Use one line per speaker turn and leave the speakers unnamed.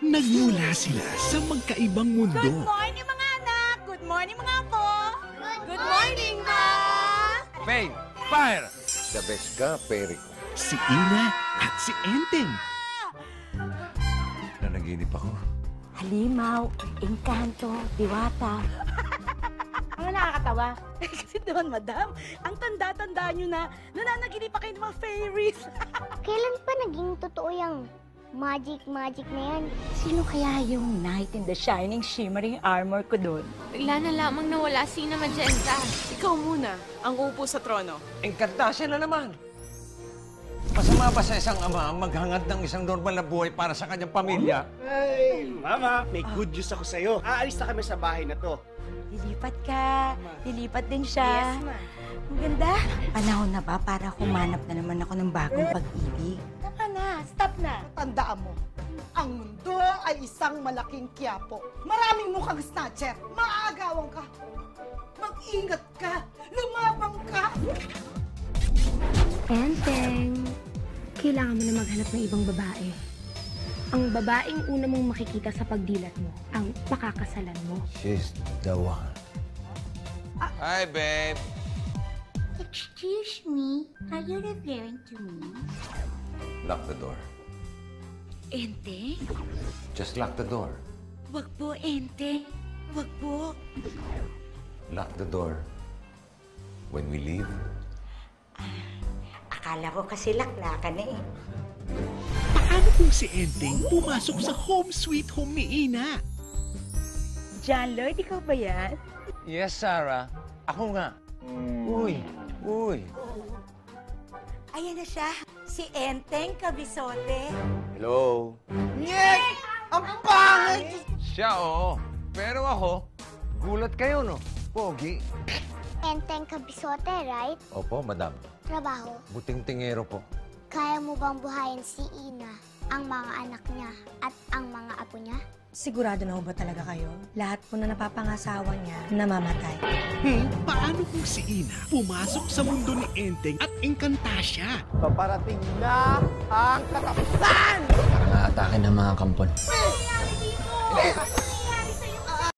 Nagmula sila sa magkaibang mundo.
Good morning, mga anak! Good morning, mga apo! Good morning, ma!
Faye, fire!
The best ka, Perico.
Si Ina at si Enteng.
Nanaginip ako.
Halimaw, engkanto, diwata. Ang nakakatawa. Kasi doon, madam, ang tanda-tanda nyo na nananaginip pa kayo ng mga fairies.
Kailan pa naging totoo yung magic na yan?
Sino kaya yung knight in the shining, shimmering armor ko doon?
Bigla na lamang nawala si Ina Magenta.
Ikaw muna ang uupo sa trono.
Encantasia na naman. Masama ba sa isang ama maghangad ng isang normal na buhay para sa kanyang pamilya?
Ay, Mama, may good news ako sa'yo. Aalis na kami sa bahay na to.
Lilipat ka. Lilipat din siya. Yes, ma. Ang ganda. Panahon na ba para humanap na naman ako ng bagong pag-ibig? Tama na. Stop na.
Tandaan mo, ang mundo ay isang malaking kiyapo. Maraming mukhang snatcher. Maaagawan ka. Mag-ingat ka. Lumabang ka.
Enteng, kailangan mo na maghanap ng ibang babae. Ang babaeng una mong makikita sa pagdilat mo, ang pakakasalan mo.
She's the one.
Hi, babe.
Excuse me, are you referring to me?
Lock the door.
Enteng?
Just lock the door.
Wag po, Enteng. Wag po.
Lock the door. When we leave,
Akala ko kasi laklakan na eh.
Paano kung si Enteng pumasok sa home sweet home ni Ina?
John Lloyd, ikaw ba yan?
Yes, Sarah. Ako nga. Uy.
Ayan na siya. Si Enteng Kabisote.
Hello.
Nyek! Ang pangit!
Siya, oo. Pero ako, gulat kayo, no? Pogi.
Enteng Kabisote, right?
opo, madam.
Trabaho.
Buting-tingero po.
Kaya mo bang buhayin si Ina, ang mga anak niya, at ang mga apo niya?
Sigurado na ba talaga kayo? Lahat po na napapangasawa niya, namamatay.
Paano kung si Ina pumasok sa mundo ni Enteng at Encantasia?
Paparating na ang katapusan!
Parang atake ng mga kampon.
Ano nangyari dito?